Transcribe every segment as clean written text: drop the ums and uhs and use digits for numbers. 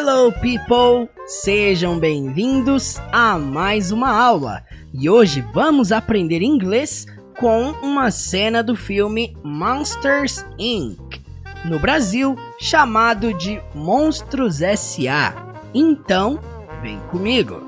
Hello people! Sejam bem-vindos a mais uma aula. E hoje vamos aprender inglês com uma cena do filme Monsters Inc. No Brasil, chamado de Monstros S.A. Então, vem comigo!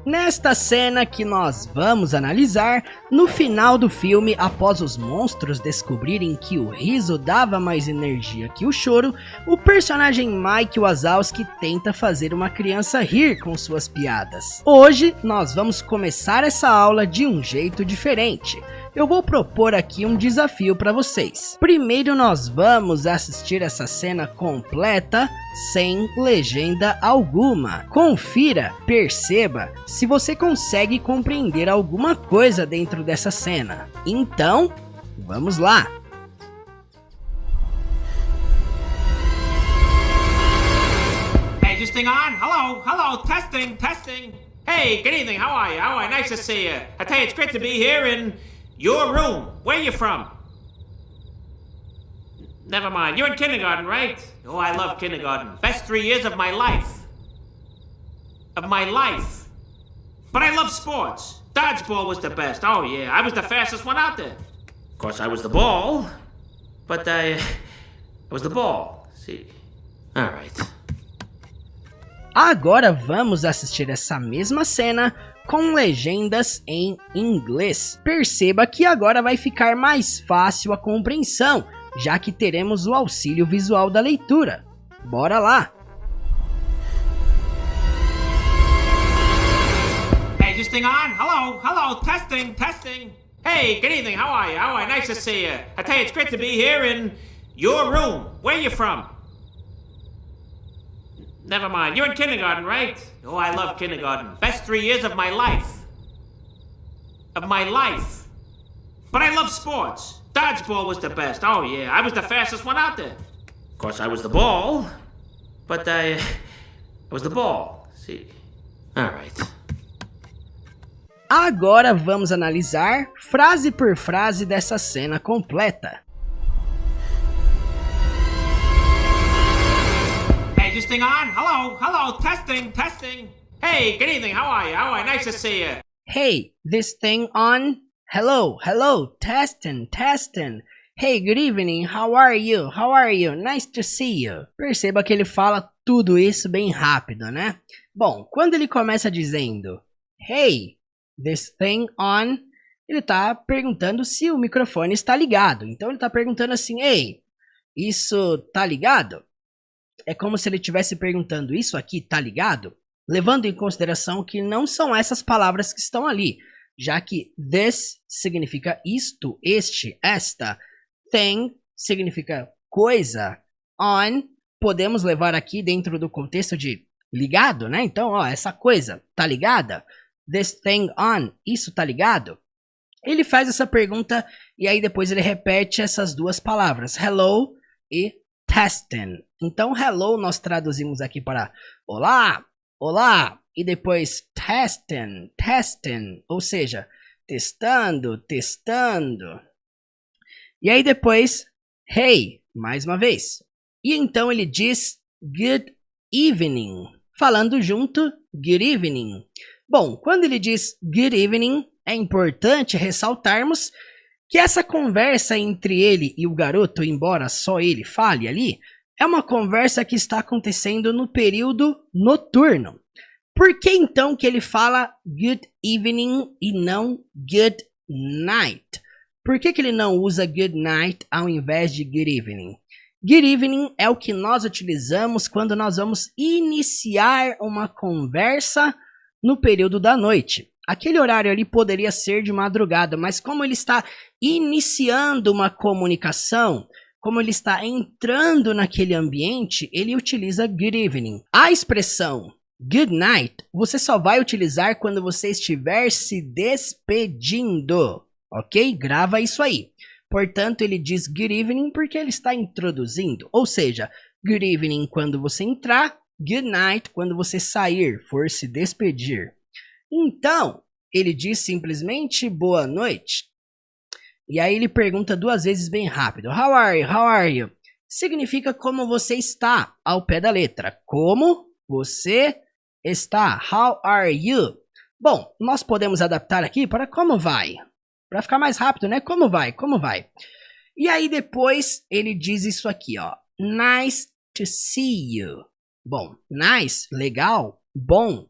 Nesta cena que nós vamos analisar, no final do filme, após os monstros descobrirem que o riso dava mais energia que o choro, o personagem Mike Wazowski tenta fazer uma criança rir com suas piadas. Hoje, nós vamos começar essa aula de um jeito diferente. Eu vou propor aqui um desafio para vocês. Primeiro nós vamos assistir essa cena completa, sem legenda alguma. Confira, perceba se você consegue compreender alguma coisa dentro dessa cena. Então, vamos lá! Hey, is this thing on? Hello, testing. Hey, good evening, how are you? Nice to see you. I tell you, it's great to be here in your room. Where are you from? Never mind. You're in kindergarten, right? Oh, I love kindergarten. Best 3 years of my life. But I love sports. Dodgeball was the best. Oh, yeah. I was the fastest one out there. Of course, I was the ball. But I was the ball. See? All right. Agora vamos assistir essa mesma cena com legendas em inglês. Perceba que agora vai ficar mais fácil a compreensão, já que teremos o auxílio visual da leitura. Bora lá! Hey, is this thing on? Hello, testing. Hey, good evening, how are you? Nice to see you. I tell you, it's great to be here in your room. Where are you from? Never mind. You're in kindergarten, right? Oh, I love kindergarten. Best 3 years of my life. But I love sports. Dodgeball was the best. Oh, yeah. I was the fastest one out there. Of course, I was the ball. But I was the ball. See? All right. Agora vamos analisar frase por frase dessa cena completa. Is this thing on? Hello, testing. Hey, good evening, how are you? Nice to see you. Hey, this thing on? Hello, testing. Hey, good evening, how are you? Nice to see you. Perceba que ele fala tudo isso bem rápido, né? Bom, quando ele começa dizendo Hey, this thing on, ele tá perguntando se o microfone está ligado. Então ele tá perguntando assim, Ei, isso tá ligado? É como se ele estivesse perguntando, isso aqui tá ligado? Levando em consideração que não são essas palavras que estão ali, já que this significa isto, este, esta, thing significa coisa, on podemos levar aqui dentro do contexto de ligado, né? Então, ó, essa coisa tá ligada? This thing on, isso tá ligado? Ele faz essa pergunta e aí depois ele repete essas duas palavras, hello e testing. Então, hello nós traduzimos aqui para olá, e depois testing, ou seja, testando. E aí depois, hey, mais uma vez. E então ele diz good evening, falando junto, good evening. Bom, quando ele diz good evening, é importante ressaltarmos que essa conversa entre ele e o garoto, embora só ele fale ali, é uma conversa que está acontecendo no período noturno. Por que então que ele fala good evening e não good night? Por que ele não usa good night ao invés de good evening? Good evening é o que nós utilizamos quando nós vamos iniciar uma conversa no período da noite. Aquele horário ali poderia ser de madrugada, mas como ele está iniciando uma comunicação, como ele está entrando naquele ambiente, ele utiliza good evening. A expressão good night você só vai utilizar quando você estiver se despedindo, ok? Grava isso aí. Portanto, ele diz good evening porque ele está introduzindo, ou seja, good evening quando você entrar, good night quando você sair, for se despedir. Então, ele diz simplesmente boa noite. E aí ele pergunta 2 vezes bem rápido. How are you? How are you? Significa como você está, ao pé da letra. Como você está? How are you? Bom, nós podemos adaptar aqui para como vai. Para ficar mais rápido, né? Como vai? Como vai? E aí depois ele diz isso aqui, ó. Nice to see you. Bom, nice, legal, bom.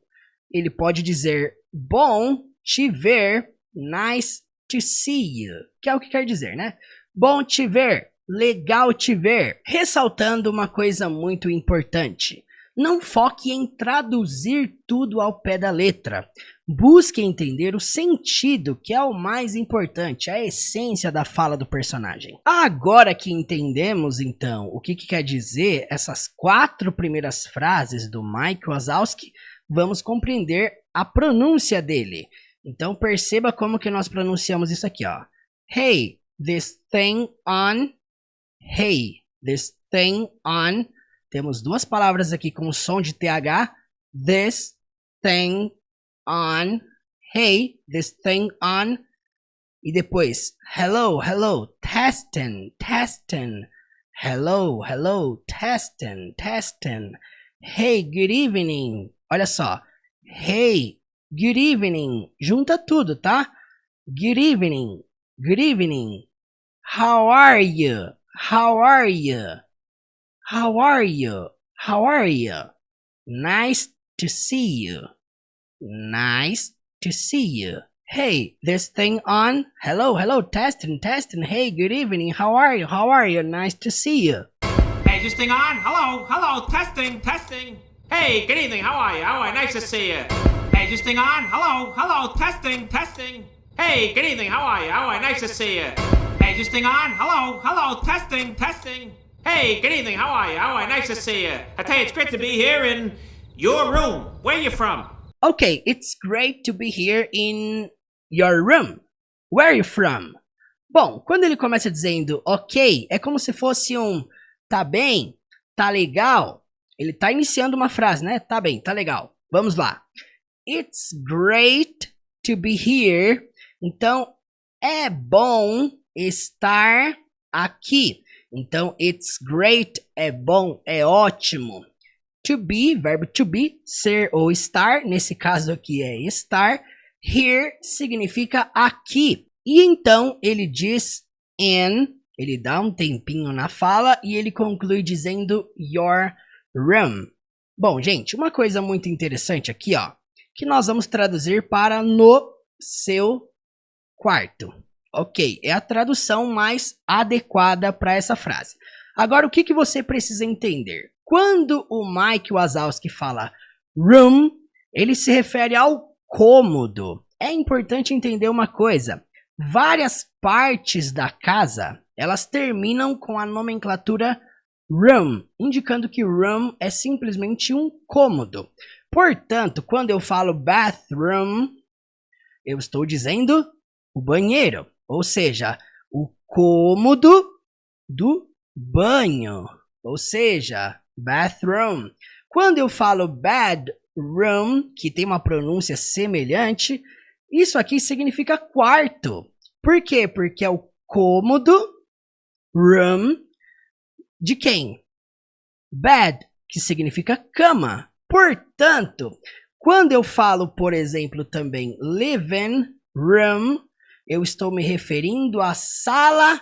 Ele pode dizer bom te ver, nice to see you. Que é o que quer dizer, né? Bom te ver, legal te ver. Ressaltando uma coisa muito importante. Não foque em traduzir tudo ao pé da letra. Busque entender o sentido, que é o mais importante, a essência da fala do personagem. Agora que entendemos, então, o que quer dizer essas 4 primeiras frases do Mike Wazowski, vamos compreender a pronúncia dele. Então, perceba como que nós pronunciamos isso aqui, ó. Hey, this thing on. Hey, this thing on. Temos 2 palavras aqui com som de TH. This thing on. Hey, this thing on. E depois, hello, hello, testing, testing. Hello, hello, testing, testing. Hey, good evening. Olha só. Hey, good evening. Junta tudo, tá? Good evening, good evening. How are you? How are you? How are you? How are you? Nice to see you. Nice to see you. Hey, this thing on. Hello, hello, testing, testing. Hey, good evening. How are you? How are you? Nice to see you. Hey, this thing on? Hello, hello, testing, testing. Hey, good evening. How are you? How are you? Nice to see you. Hey, this thing on? Hello, hello, testing, testing. Hey, good evening. How are you? How are you? Nice to see you. Hey, this thing on? Hello, hello, testing, testing. Hey, good evening. How are you? How are you? Nice to see you. I tell you, it's great to be here in your room. Where are you from? Okay, it's great to be here in your room. Where are you from? Bom, quando ele começa dizendo ok, é como se fosse um tá bem, tá legal. Ele tá iniciando uma frase, né? Tá bem, tá legal. Vamos lá. It's great to be here. Então, é bom estar aqui. Então, it's great é bom, é ótimo. To be, verbo to be, ser ou estar. Nesse caso aqui é estar. Here significa aqui. E então ele diz in, ele dá um tempinho na fala e ele conclui dizendo your room. Bom, gente, uma coisa muito interessante aqui, ó, que nós vamos traduzir para no seu quarto. Ok, é a tradução mais adequada para essa frase. Agora, o que você precisa entender? Quando o Mike Wazowski fala room, ele se refere ao cômodo. É importante entender uma coisa. Várias partes da casa, elas terminam com a nomenclatura room, indicando que room é simplesmente um cômodo. Portanto, quando eu falo bathroom, eu estou dizendo o banheiro, ou seja, o cômodo do banho, ou seja, bathroom. Quando eu falo bedroom, que tem uma pronúncia semelhante, isso aqui significa quarto. Por quê? Porque é o cômodo, room, de quem? Bed, que significa cama. Portanto, quando eu falo, por exemplo, também living room, eu estou me referindo à sala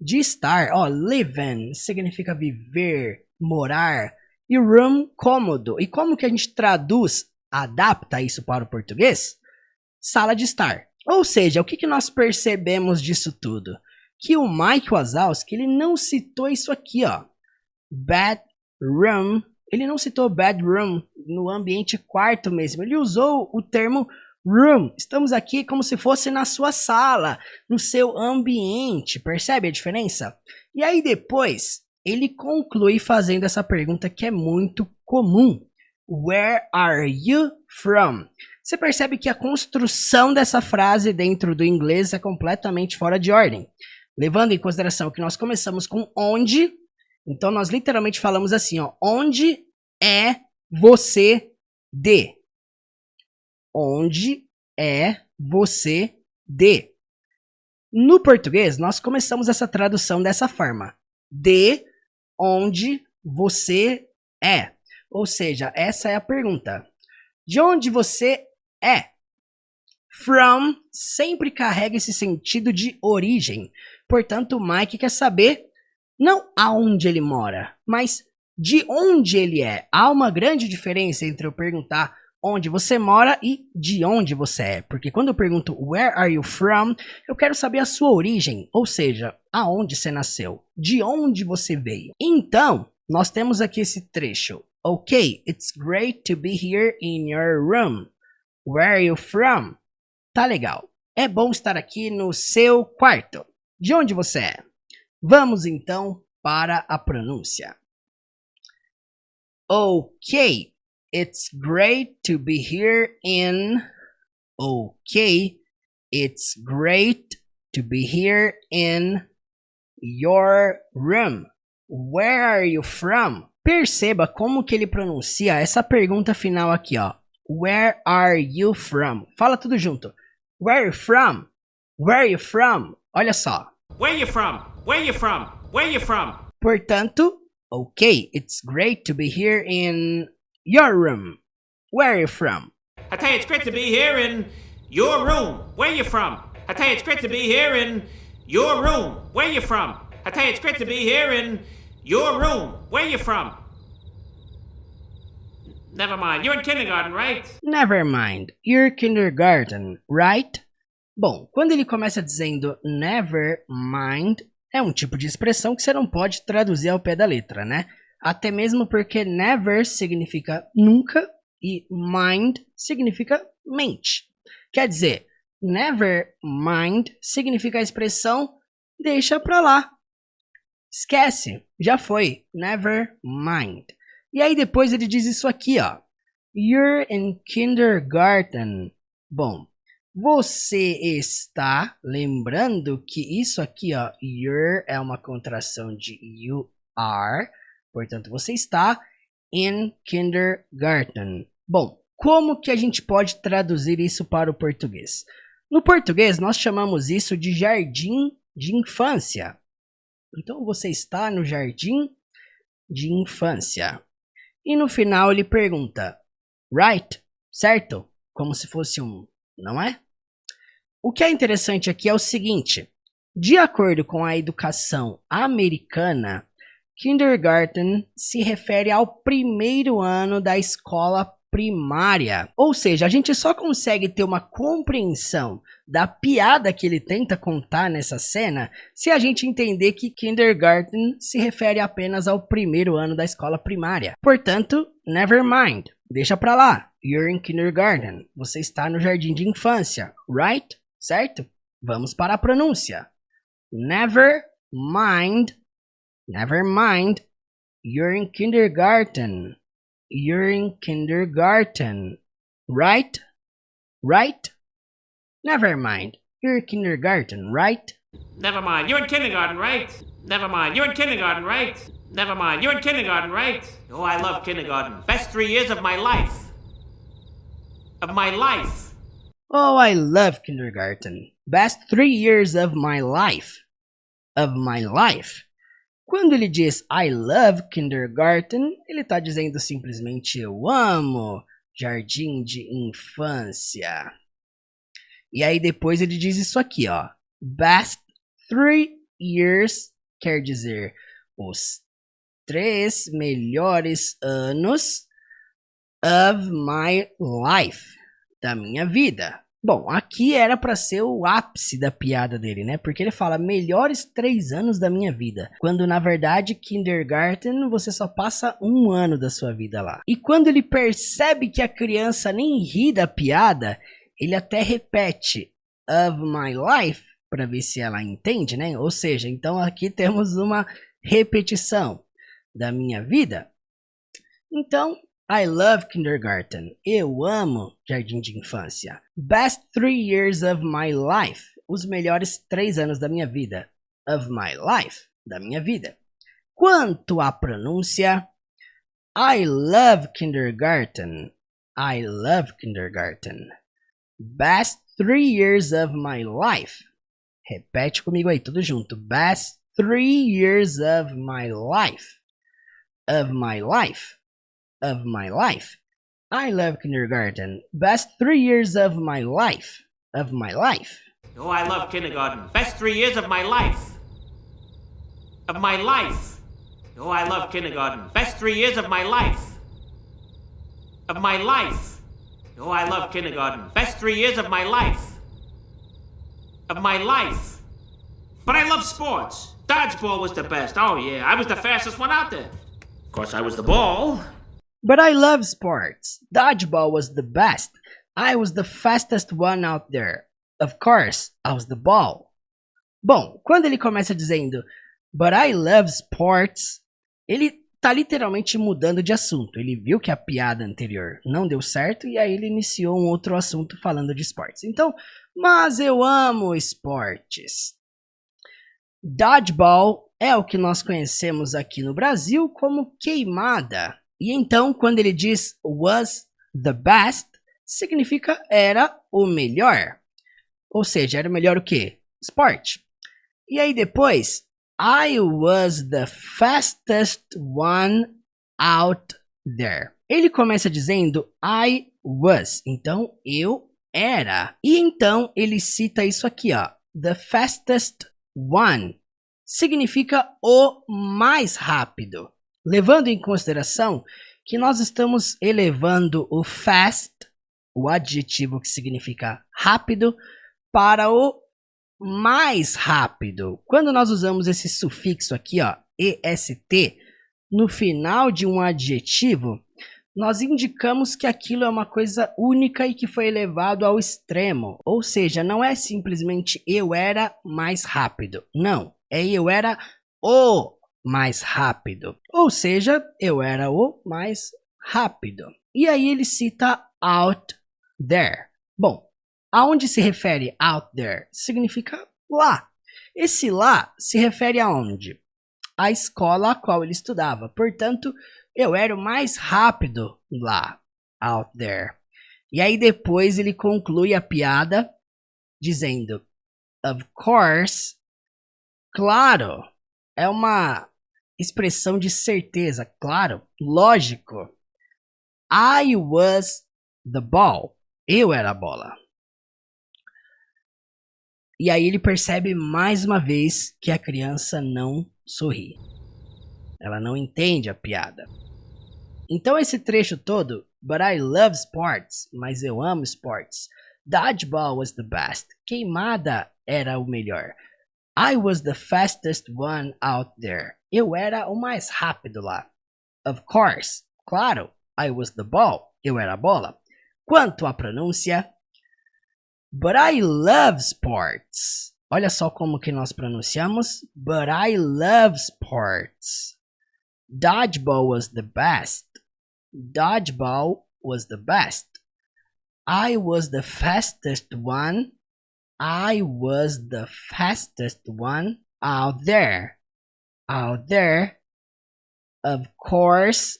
de estar. Ó, living significa viver, morar. E room, cômodo. E como que a gente traduz, adapta isso para o português? Sala de estar. Ou seja, o que nós percebemos disso tudo? Que o Mike Wazowski, ele não citou isso aqui, ó. Bedroom. Ele não citou bedroom no ambiente quarto mesmo. Ele usou o termo room. Estamos aqui como se fosse na sua sala, no seu ambiente. Percebe a diferença? E aí depois, ele conclui fazendo essa pergunta que é muito comum. Where are you from? Você percebe que a construção dessa frase dentro do inglês é completamente fora de ordem. Levando em consideração que nós começamos com onde, então nós literalmente falamos assim, ó, onde é você de? Onde é você de. No português, nós começamos essa tradução dessa forma. De onde você é. Ou seja, essa é a pergunta. De onde você é? From sempre carrega esse sentido de origem. Portanto, o Mike quer saber não aonde ele mora, mas de onde ele é. Há uma grande diferença entre eu perguntar onde você mora e de onde você é. Porque quando eu pergunto where are you from, eu quero saber a sua origem, ou seja, aonde você nasceu, de onde você veio. Então, nós temos aqui esse trecho. Okay, it's great to be here in your room. Where are you from? Tá legal. É bom estar aqui no seu quarto. De onde você é? Vamos então para a pronúncia. Okay, it's great to be here in. Okay, it's great to be here in your room. Where are you from? Perceba como que ele pronuncia essa pergunta final aqui, ó. Where are you from? Fala tudo junto. Where are you from? Where are you from? Olha só. Where you from? Where you from? Where you from? Portanto, okay, it's great to be here in your room. Where are you from? I tell you, it's great to be here in your room. Where you from? I tell you, it's great to be here in your room. Where you from? I tell you, it's great to be here in your room. Where you from? Never mind. You're in kindergarten, right? Never mind. You're kindergarten, right? Bom, quando ele começa dizendo never mind, é um tipo de expressão que você não pode traduzir ao pé da letra, né? Até mesmo porque never significa nunca e mind significa mente. Quer dizer, never mind significa a expressão deixa pra lá. Esquece, já foi. Never mind. E aí depois ele diz isso aqui, ó. You're in kindergarten. Bom, você está, lembrando que isso aqui, ó, you're é uma contração de you are, portanto você está in kindergarten. Bom, como que a gente pode traduzir isso para o português? No português nós chamamos isso de jardim de infância. Então você está no jardim de infância. E no final ele pergunta, right? Certo? Como se fosse um, não é? O que é interessante aqui é o seguinte, de acordo com a educação americana, kindergarten se refere ao primeiro ano da escola primária. Ou seja, a gente só consegue ter uma compreensão da piada que ele tenta contar nessa cena se a gente entender que kindergarten se refere apenas ao primeiro ano da escola primária. Portanto, never mind. Deixa pra lá. You're in kindergarten. Você está no jardim de infância, right? Certo? Vamos para a pronúncia. Never mind. Never mind. You're in kindergarten. You're in kindergarten. Right? Right? Never mind. You're in kindergarten, right? Never mind. You're in kindergarten, right? Never mind. You're in kindergarten, right? Never mind. You're in kindergarten, right? Oh, I love kindergarten. Best 3 years of my life. Of my life. Oh, I love kindergarten. Best 3 years of my life. Of my life. Quando ele diz I love kindergarten, ele está dizendo simplesmente eu amo jardim de infância. E aí depois ele diz isso aqui, ó. Best 3 years quer dizer os 3 melhores anos of my life, da minha vida. Bom, aqui era para ser o ápice da piada dele, né? Porque ele fala melhores 3 anos da minha vida. Quando na verdade kindergarten você só passa 1 ano da sua vida lá. E quando ele percebe que a criança nem ri da piada, ele até repete of my life para ver se ela entende, né? Ou seja, então aqui temos uma repetição da minha vida. Então, I love kindergarten. Eu amo jardim de infância. Best 3 years of my life. Os melhores 3 anos da minha vida. Of my life. Da minha vida. Quanto à pronúncia, I love kindergarten. I love kindergarten. Best 3 years of my life. Repete comigo aí, tudo junto. Best 3 years of my life. Of my life. Of my life. I love kindergarten. Best 3 years of my life. Of my life. Oh, I love kindergarten. Best 3 years of my life. Of my life. Oh, I love kindergarten. Best 3 years of my life. Of my life. Oh, I love kindergarten. Best 3 years of my life. Of my life. But I love sports. Dodgeball was the best. Oh, yeah. I was the fastest one out there. Of course, I was the ball. But I love sports. Dodgeball was the best. I was the fastest one out there. Of course, I was the ball. Bom, quando ele começa dizendo But I love sports, ele tá literalmente mudando de assunto. Ele viu que a piada anterior não deu certo e aí ele iniciou um outro assunto falando de esportes. Então, mas eu amo esportes. Dodgeball é o que nós conhecemos aqui no Brasil como queimada. E então, quando ele diz was the best, significa era o melhor. Ou seja, era o melhor o quê? Esporte. E aí depois, I was the fastest one out there. Ele começa dizendo I was. Então, eu era. E então, ele cita isso aqui, ó. The fastest one. Significa o mais rápido. Levando em consideração que nós estamos elevando o fast, o adjetivo que significa rápido, para o mais rápido. Quando nós usamos esse sufixo aqui, ó, est, no final de um adjetivo, nós indicamos que aquilo é uma coisa única e que foi elevado ao extremo. Ou seja, não é simplesmente eu era mais rápido. Não, é eu era o mais rápido. Ou seja, eu era o mais rápido. E aí ele cita out there. Bom, aonde se refere out there? Significa lá. Esse lá se refere aonde? A escola a qual ele estudava. Portanto, eu era o mais rápido lá. Out there. E aí depois ele conclui a piada dizendo of course. Claro. É uma expressão de certeza. Claro. Lógico. I was the ball. Eu era a bola. E aí ele percebe mais uma vez que a criança não sorri. Ela não entende a piada. Então esse trecho todo, but I love sports, mas eu amo esportes. Dodgeball was the best. Queimada era o melhor. I was the fastest one out there. Eu era o mais rápido lá. Of course, claro, I was the ball. Eu era a bola. Quanto à pronúncia, but I love sports. Olha só como que nós pronunciamos. But I love sports. Dodgeball was the best. Dodgeball was the best. I was the fastest one. I was the fastest one out there. Out there. Of course.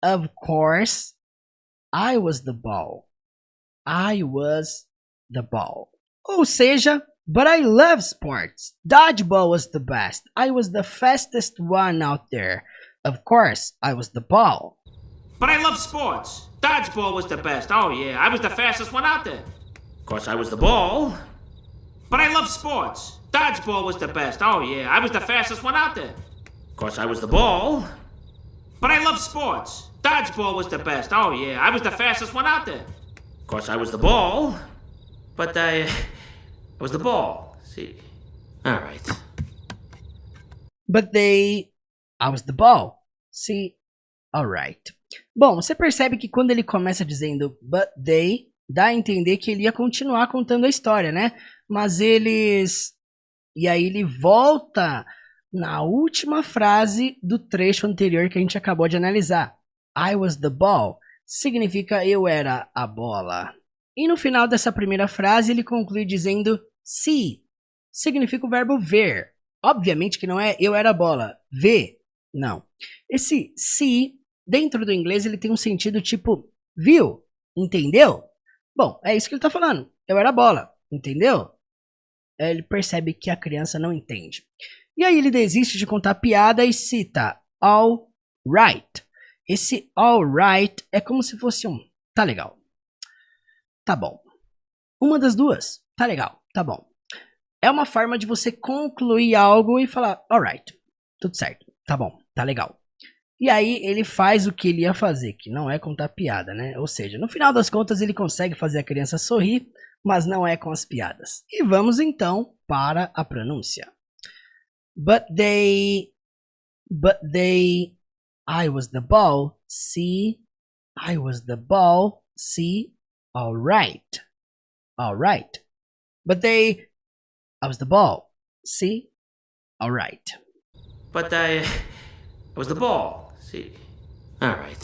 Of course. I was the ball. I was the ball. Ou seja, but I love sports. Dodgeball was the best. I was the fastest one out there. Of course, I was the ball. But I love sports. Dodgeball was the best. Oh, yeah. I was the fastest one out there. Of course, I was the ball. But I love sports. Dodgeball was the best. Oh, yeah. I was the fastest one out there. Of course, I was the ball. But I love sports. Dodgeball was the best. Oh, yeah. I was the fastest one out there. Of course, I was the ball. But I was the ball. See? All right. I was the ball. See? Alright. Bom, você percebe que quando ele começa dizendo but they, dá a entender que ele ia continuar contando a história, né? Mas eles... E aí ele volta na última frase do trecho anterior que a gente acabou de analisar. I was the ball. Significa eu era a bola. E no final dessa primeira frase ele conclui dizendo see. Significa o verbo ver. Obviamente que não é eu era a bola. Ver. Não. Esse see, dentro do inglês, ele tem um sentido tipo, viu? Entendeu? Bom, é isso que ele tá falando. Eu era a bola, entendeu? Ele percebe que a criança não entende. E aí ele desiste de contar piada e cita all right. Esse all right é como se fosse um tá legal. Tá bom. Uma das duas. Tá legal. Tá bom. É uma forma de você concluir algo e falar alright. Tudo certo. Tá bom. Tá legal. E aí ele faz o que ele ia fazer, que não é contar piada, né? Ou seja, no final das contas ele consegue fazer a criança sorrir, mas não é com as piadas. E vamos então para a pronúncia. But they, I was the ball, see, I was the ball, see, alright, but they, I was the ball, see, alright. But I was the ball, see. Alright.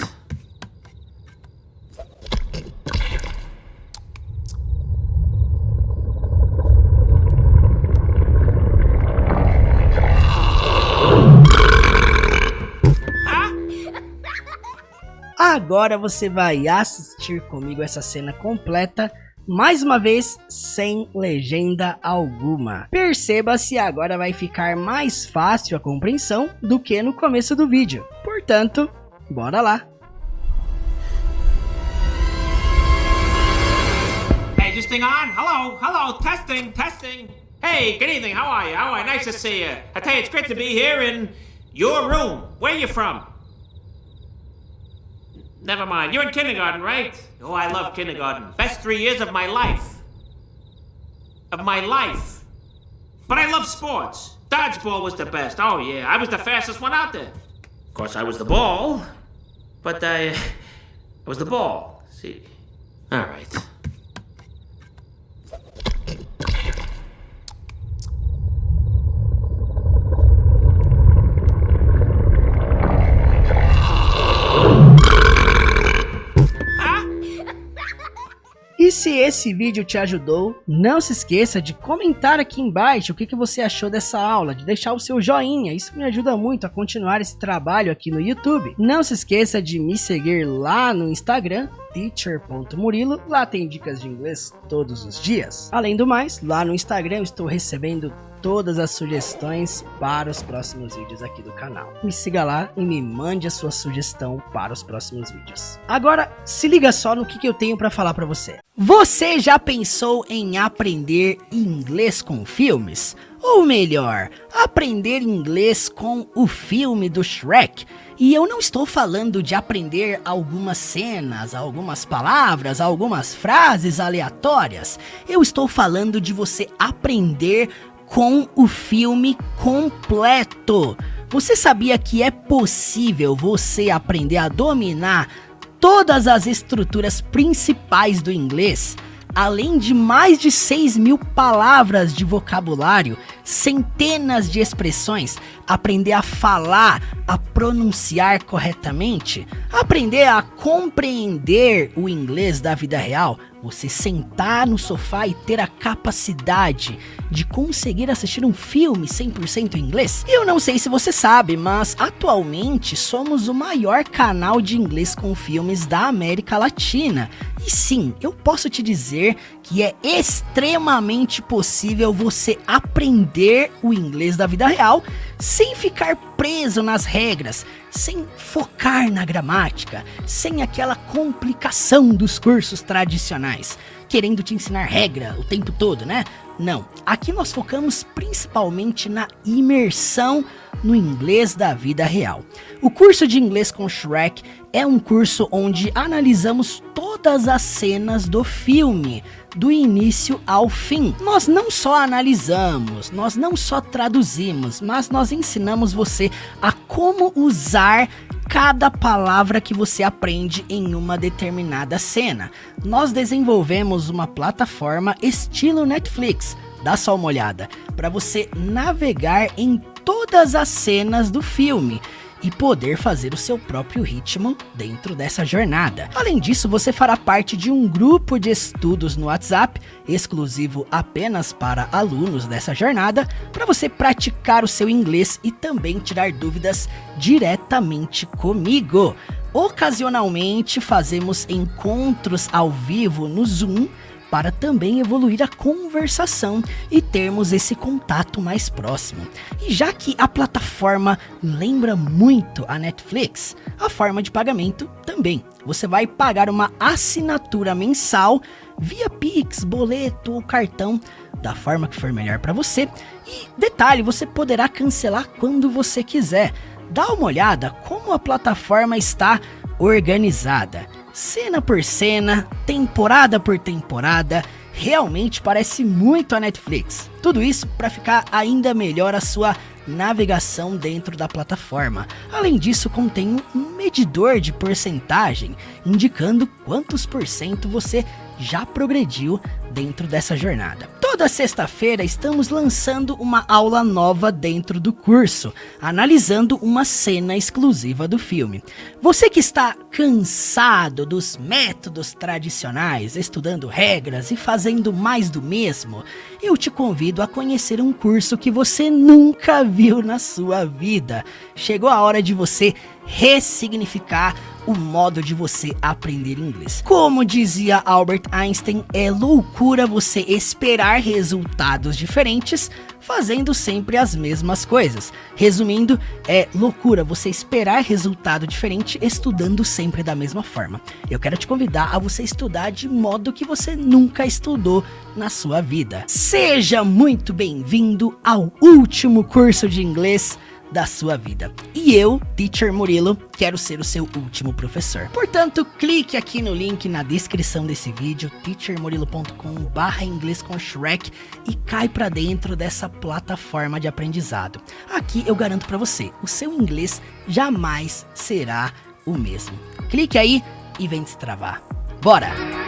Agora você vai assistir comigo essa cena completa, mais uma vez sem legenda alguma. Perceba se agora vai ficar mais fácil a compreensão do que no começo do vídeo. Portanto, bora lá! Hey, is this thing on? Hello, testing. Hey, good evening, how are you? Nice to see you. I tell you, it's great to be here in your room. Where are you from? Never mind. You're in kindergarten, right? Oh, I love kindergarten. Best 3 years of my life. But I love sports. Dodgeball was the best. Oh, yeah. I was the fastest one out there. Of course, I was the ball. But I was the ball. See? All right. E se esse vídeo te ajudou, não se esqueça de comentar aqui embaixo o que você achou dessa aula, de deixar o seu joinha, isso me ajuda muito a continuar esse trabalho aqui no YouTube. Não se esqueça de me seguir lá no Instagram, teacher.murilo, lá tem dicas de inglês todos os dias. Além do mais, lá no Instagram eu estou recebendo todas as sugestões para os próximos vídeos aqui do canal. Me siga lá e me mande a sua sugestão para os próximos vídeos. Agora, se liga só no que eu tenho para falar para você. Você já pensou em aprender inglês com filmes? Ou melhor, aprender inglês com o filme do Shrek? E eu não estou falando de aprender algumas cenas, algumas palavras, algumas frases aleatórias. Eu estou falando de você aprender com o filme completo. Você sabia que é possível você aprender a dominar todas as estruturas principais do inglês? Além de mais de 6.000 palavras de vocabulário, centenas de expressões, aprender a falar, a pronunciar corretamente, aprender a compreender o inglês da vida real, você sentar no sofá e ter a capacidade de conseguir assistir um filme 100% em inglês? Eu não sei se você sabe, mas atualmente somos o maior canal de inglês com filmes da América Latina. E sim, eu posso te dizer que é extremamente possível você aprender o inglês da vida real sem ficar preso nas regras, sem focar na gramática, sem aquela complicação dos cursos tradicionais, querendo te ensinar regra o tempo todo, né? Não, aqui nós focamos principalmente na imersão no inglês da vida real. O curso de inglês com Shrek é um curso onde analisamos todas as cenas do filme, do início ao fim. Nós não só analisamos, nós não só traduzimos, mas nós ensinamos você a como usar cada palavra que você aprende em uma determinada cena. Nós desenvolvemos uma plataforma estilo Netflix, dá só uma olhada, para você navegar em todas as cenas do filme e poder fazer o seu próprio ritmo dentro dessa jornada. Além disso, você fará parte de um grupo de estudos no WhatsApp, exclusivo apenas para alunos dessa jornada, para você praticar o seu inglês e também tirar dúvidas diretamente comigo. Ocasionalmente fazemos encontros ao vivo no Zoom para também evoluir a conversação e termos esse contato mais próximo. E já que a plataforma lembra muito a Netflix, a forma de pagamento também. Você vai pagar uma assinatura mensal via Pix, boleto ou cartão, da forma que for melhor para você. E detalhe, você poderá cancelar quando você quiser. Dá uma olhada como a plataforma está organizada. Cena por cena, temporada por temporada, realmente parece muito a Netflix. Tudo isso para ficar ainda melhor a sua navegação dentro da plataforma. Além disso, contém um medidor de porcentagem, indicando quantos por cento você já progrediu dentro dessa jornada. Toda sexta-feira estamos lançando uma aula nova dentro do curso, analisando uma cena exclusiva do filme. Você que está cansado dos métodos tradicionais, estudando regras e fazendo mais do mesmo, eu te convido a conhecer um curso que você nunca viu na sua vida. Chegou a hora de você ressignificar o modo de você aprender inglês. Como dizia Albert Einstein, é loucura você esperar resultados diferentes fazendo sempre as mesmas coisas. Resumindo, é loucura você esperar resultado diferente estudando sempre da mesma forma. Eu quero te convidar a você estudar de modo que você nunca estudou na sua vida. Seja muito bem-vindo ao último curso de inglês da sua vida. E eu, Teacher Murilo, quero ser o seu último professor. Portanto, clique aqui no link na descrição desse vídeo, teachermurilo.com/inglês com Shrek, e cai pra dentro dessa plataforma de aprendizado. Aqui eu garanto pra você, o seu inglês jamais será o mesmo. Clique aí e vem destravar. Bora!